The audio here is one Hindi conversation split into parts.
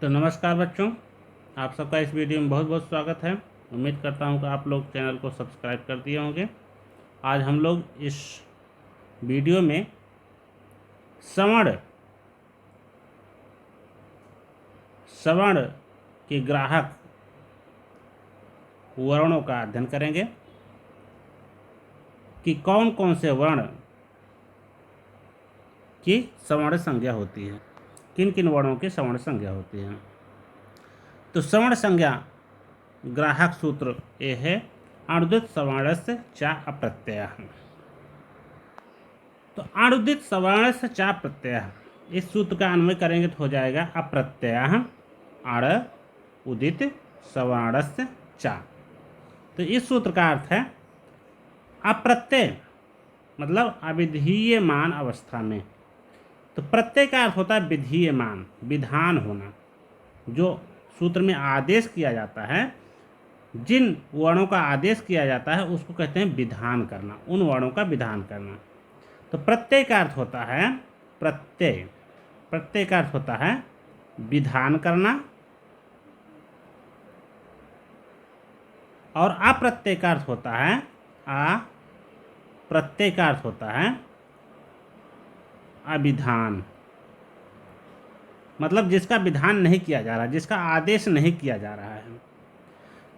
तो नमस्कार बच्चों, आप सबका इस वीडियो में बहुत बहुत स्वागत है। उम्मीद करता हूं कि आप लोग चैनल को सब्सक्राइब कर दिए होंगे। आज हम लोग इस वीडियो में श्रवण श्रवण के ग्राहक वर्णों का अध्ययन करेंगे कि कौन कौन से वर्ण की श्रवण संज्ञा होती है, किन किन वर्णों की श्रवण संज्ञा होती है। तो श्रवण संज्ञा ग्राहक सूत्र ये है अणुदित सवर्णस्य चा अप्रत्यय। तो अणुदित सवर्णस्य चा प्रत्यय, इस सूत्र का अन्वय करेंगे तो हो जाएगा अप्रत्यय अण उदित सवर्णस्य चा। तो इस सूत्र का अर्थ है अप्रत्यय मतलब अविधीयमान अवस्था में। तो प्रत्यय का अर्थ होता है विधीयमान, विधान होना। जो सूत्र में आदेश किया जाता है, जिन वर्णों का आदेश किया जाता है उसको कहते हैं विधान करना, उन वर्णों का विधान करना। तो प्रत्यय का अर्थ होता है प्रत्यय का अर्थ होता है विधान करना, और अप्रत्यय का अर्थ होता है प्रत्यय का अर्थ होता है अविधान, मतलब जिसका विधान नहीं किया जा रहा, जिसका आदेश नहीं किया जा रहा है।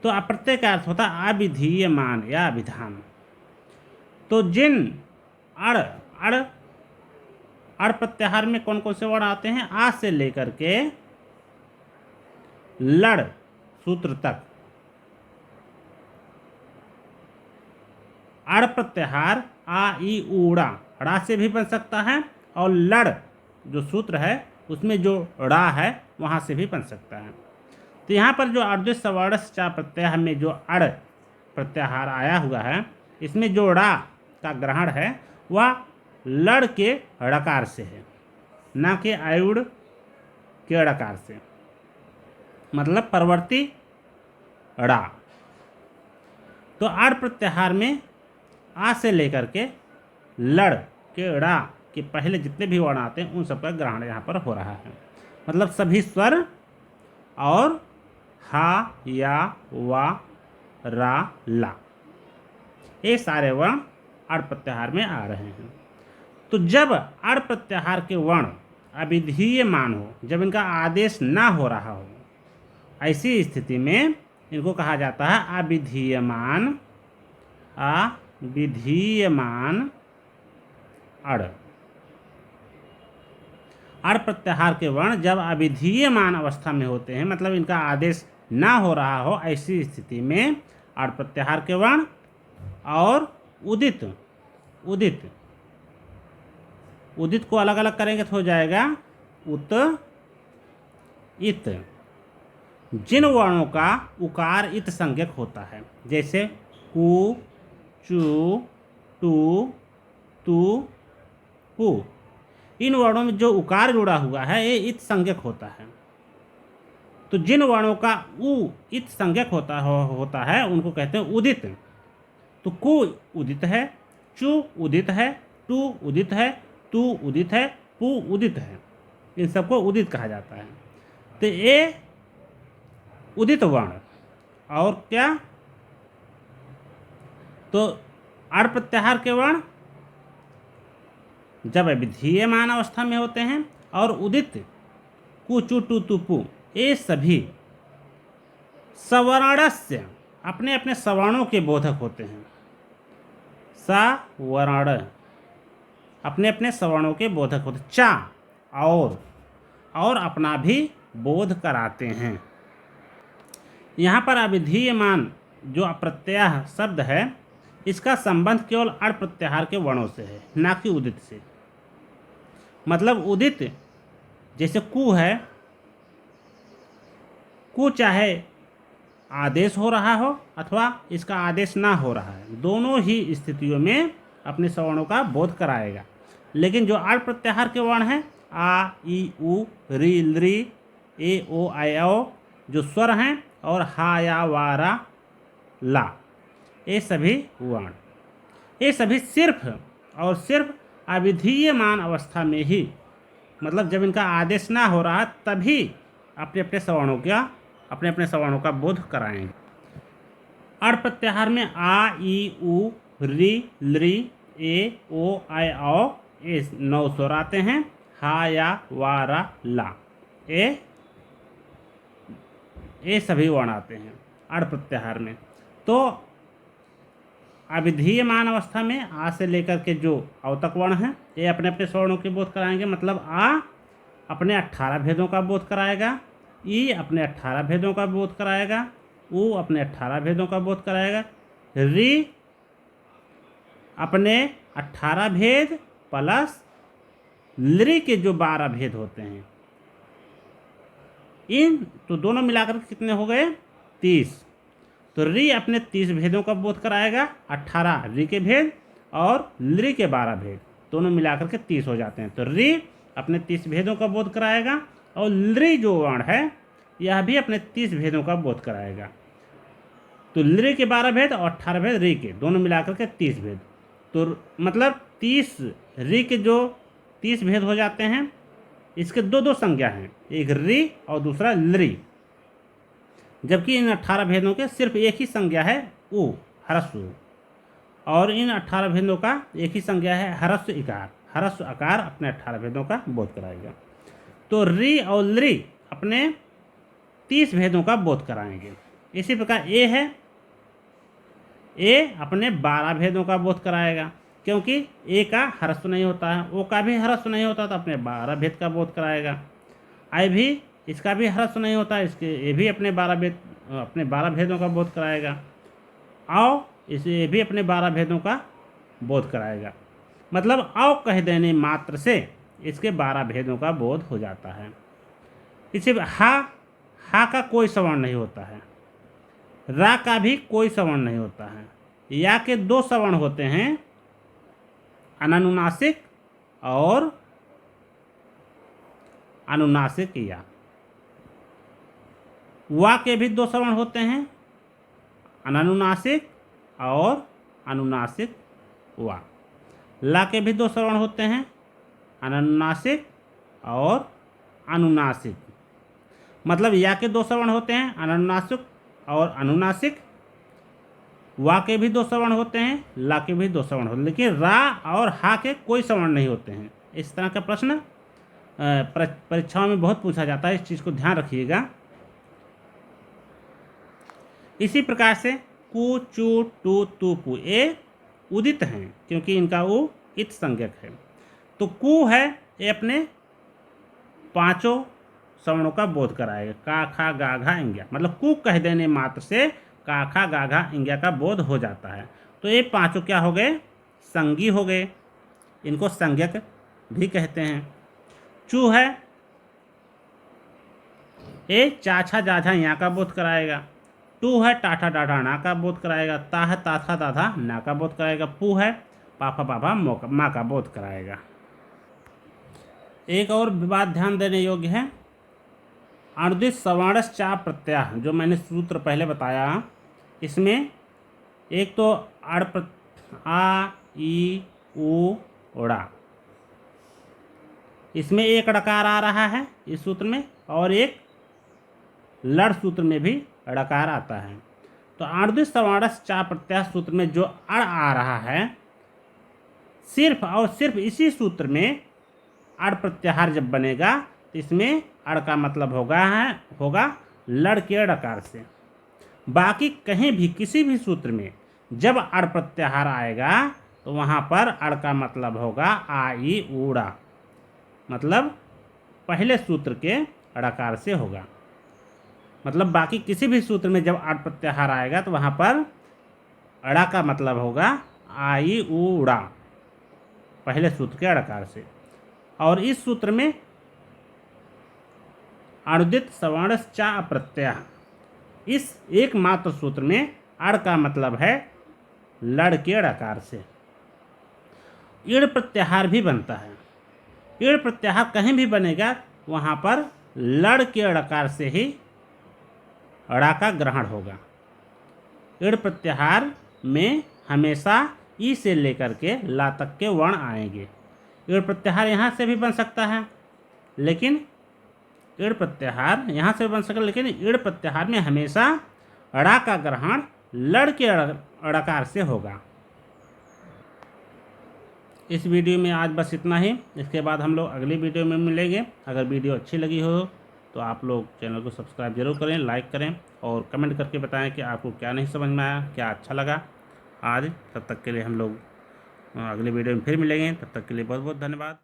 तो अप्रत्यय का अर्थ होता है अविधीयमान या विधान। तो जिन अड़ प्रत्याहार में कौन कौन से वर्ण आते हैं? आ से लेकर के लड़ सूत्र तक अड़ प्रत्याहार आ ई ऊड़ा ड़ा से भी बन सकता है, और लड़ जो सूत्र है उसमें जो ड़ा है वहाँ से भी बन सकता है। तो यहाँ पर जो अणुदित सवर्णस्य चा प्रत्यय में जो अड़ प्रत्याहार आया हुआ है, इसमें जो ड़ा का ग्रहण है वह लड़ के ड़कार से है, न कि आयुड़ के ड़कार से, मतलब परवर्ती ड़ा। तो अड़ प्रत्याहार में आ से लेकर के लड़ के ड़ा के पहले जितने भी वर्ण आते हैं उन सबका ग्रहण यहाँ पर हो रहा है। मतलब सभी स्वर और हा, या, वा, रा, ला, ये सारे वर्ण अड़ प्रत्याहार में आ रहे हैं। तो जब अड़ प्रत्याहार के वर्ण अविधीयमान हो, जब इनका आदेश ना हो रहा हो, ऐसी स्थिति में इनको कहा जाता है अविधीयमान अड़। अड़ प्रत्याहार के वर्ण जब अविधीयमान अवस्था में होते हैं, मतलब इनका आदेश ना हो रहा हो, ऐसी स्थिति में अड़ प्रत्याहार के वर्ण और उदित को अलग अलग करेंगे तो हो जाएगा उत इत। जिन वर्णों का उकार इत संज्ञक होता है, जैसे कु, चु, टू, तू, पु, इन वर्णों में जो उकार जुड़ा हुआ है ये इत संज्ञक होता है। तो जिन वर्णों का उ इत संज्ञक होता है उनको कहते हैं उदित। तो कु उदित है, चु उदित है, टू उदित है, तू उदित है, पु उदित है, इन सबको उदित कहा जाता है। तो ये उदित वर्ण। और क्या? तो अड़ प्रत्याहार के वर्ण जब विधीयमान अवस्था में होते हैं, और उदित कु, चु, टू, तू, पु, ये सभी सवर्णस्य अपने अपने सवर्णों के बोधक होते हैं। सवर्ण अपने अपने सवर्णों के बोधक होते, चा और अपना भी बोध कराते हैं। यहाँ पर अविधीयमान जो अप्रत्यय शब्द है, इसका संबंध केवल अड़ प्रत्याहार के वर्णों से है, ना कि उदित से। मतलब उदित जैसे कु है, कु चाहे आदेश हो रहा हो अथवा इसका आदेश ना हो रहा है, दोनों ही स्थितियों में अपने सवर्णों का बोध कराएगा। लेकिन जो अड़ प्रत्याहार के वर्ण हैं आ ई उ री लृ ए ओ आई औ, जो स्वर हैं, और हा, या, वा, रा, ला, ये सभी वर्ण, ये सभी सिर्फ और सिर्फ अविधीयमान अवस्था में ही, मतलब जब इनका आदेश ना हो रहा तभी अपने अपने सवर्णों का बोध कराएंगे। अड़ प्रत्याहार में आ, ई, उ, री, लृ, ए, ओ, ऐ, औ ये 9 स्वर आते हैं। हा, या, वा, रा, ला ये सभी वर्ण आते हैं अड़ प्रत्याहार में। तो अविधीयमान अवस्था में आ से लेकर के जो अवतक वर्ण हैं ये अपने अपने स्वर्णों के बोध कराएंगे। मतलब आ अपने 18 भेदों का बोध कराएगा, ई अपने 18 भेदों का बोध कराएगा, उ अपने 18 भेदों का बोध कराएगा, री अपने 18 भेद प्लस लृ के जो 12 भेद होते हैं इन तो दोनों मिलाकर कितने हो गए 30। तो री अपने 30 भेदों का बोध कराएगा, 18 री के भेद और लृ के 12 भेद दोनों मिलाकर के 30 हो जाते हैं। तो री अपने 30 भेदों का बोध कराएगा और लृ जो वर्ण है यह भी अपने 30 भेदों का बोध कराएगा। तो लृ के 12 भेद और 18 भेद री के दोनों मिलाकर के 30 भेद। तो मतलब 30 री के जो 30 भेद हो जाते हैं इसके दो संज्ञा हैं, एक री और दूसरा लृ। जबकि इन 18 भेदों के सिर्फ एक ही संज्ञा है उ ह्रस्व, और इन 18 भेदों का एक ही संज्ञा है ह्रस्व इकार। ह्रस्व आकार अपने 18 भेदों का बोध कराएगा। तो री और लृ अपने 30 भेदों का बोध कराएंगे। इसी प्रकार ए है, ए अपने 12 भेदों का बोध कराएगा क्योंकि ए का ह्रस्व नहीं होता है, ओ का भी ह्रस्व नहीं होता तो अपने 12 भेद का बोध कराएगा। आई भी इसका भी ह्रस्व नहीं होता, इसके ये भी अपने 12 भेदों का बोध कराएगा। आओ इसे भी अपने 12 भेदों का बोध कराएगा। मतलब आओ कह देने मात्र से इसके 12 भेदों का बोध हो जाता है। इसी हा का कोई सवर्ण नहीं होता है, रा का भी कोई सवर्ण नहीं होता है, या के 2 सवर्ण होते हैं अनानुनासिक और अनुनासिक या। वा के भी 2 सवर्ण होते हैं अनानुनासिक और अनुनासिक वा। ला के भी 2 सवर्ण होते हैं अनानुनासिक और अनुनासिक। मतलब या के 2 सवर्ण होते हैं अनानुनासिक और अनुनासिक, वा के भी 2 सवर्ण होते हैं, ला के भी 2 सवर्ण होते हैं, लेकिन रा और हा के कोई सवर्ण नहीं होते हैं। इस तरह का प्रश्न परीक्षाओं में बहुत पूछा जाता है, इस चीज़ को ध्यान रखिएगा। इसी प्रकार से कु, चु, टू, तु, पु ये उदित हैं क्योंकि इनका उ इत संज्ञक है। तो कु है ये अपने 5 सवर्णों का बोध कराएगा, का, खा, गा, घा, इंग्या। मतलब कु कह देने मात्र से का, खा, गा, घा, इंग्या का बोध हो जाता है। तो ये 5 क्या हो गए संगी हो गए, इनको संज्ञक भी कहते हैं। चू है ये चाछा, जाझा, यहाँ का बोध कराएगा। टू है टाठा, डाढ़ा, ना का बोध कराएगा। ता है ताथा, दाधा, ना का बोध कराएगा। पू है पापा, पापा, माँ का बोध कराएगा। एक और बात ध्यान देने योग्य है, अनुदित सवर्णस चा प्रत्यय जो मैंने सूत्र पहले बताया, इसमें एक तो आ, ई, उ, ओड़ा, इसमें एक ड़कार आ रहा है इस सूत्र में, और एक लड़ सूत्र में भी ड़कार आता है। तो अनुदित सवर्णस चा प्रत्यय सूत्र में जो अड़ आ रहा है, सिर्फ और सिर्फ इसी सूत्र में अड़ प्रत्याहार जब बनेगा तो इसमें अड़ का मतलब होगा लड़ के ड़कार से। बाकी कहीं भी किसी भी सूत्र में जब अड़ प्रत्याहार आएगा तो वहाँ पर अड़ का मतलब होगा आ, ई, ऊड़ा, मतलब पहले सूत्र के ड़कार से होगा। मतलब बाकी किसी भी सूत्र में जब अड़ प्रत्याहार आएगा तो वहाँ पर अड़ा का मतलब होगा आ, ई, ऊड़ा, पहले सूत्र के ड़कार से। और इस सूत्र में अनुदित सवर्णस चा प्रत्यय, इस एकमात्र सूत्र में अड़ का मतलब है लड़ के ड़कार से। ईड़ प्रत्याहार भी बनता है। ईड़ प्रत्याहार कहीं भी बनेगा वहाँ पर लड़ के ड़कार से ही अड़ा का ग्रहण होगा। ईड़ प्रत्याहार में हमेशा ई से लेकर के ला तक के वर्ण आएंगे। ईड़ प्रत्याहार यहाँ से भी बन सकता है, लेकिन ईड़ प्रत्याहार यहाँ से बन सके, लेकिन ईड़ प्रत्याहार में हमेशा ड़ा का ग्रहण लड़ के ड़कार से होगा। इस वीडियो में आज बस इतना ही। इसके बाद हम लोग अगली वीडियो में मिलेंगे। अगर वीडियो अच्छी लगी हो तो आप लोग चैनल को सब्सक्राइब जरूर करें, लाइक करें और कमेंट करके बताएं कि आपको क्या नहीं समझ में आया, क्या अच्छा लगा आज। तब तक के लिए हम लोग अगले वीडियो में फिर मिलेंगे। तब तक के लिए बहुत बहुत धन्यवाद।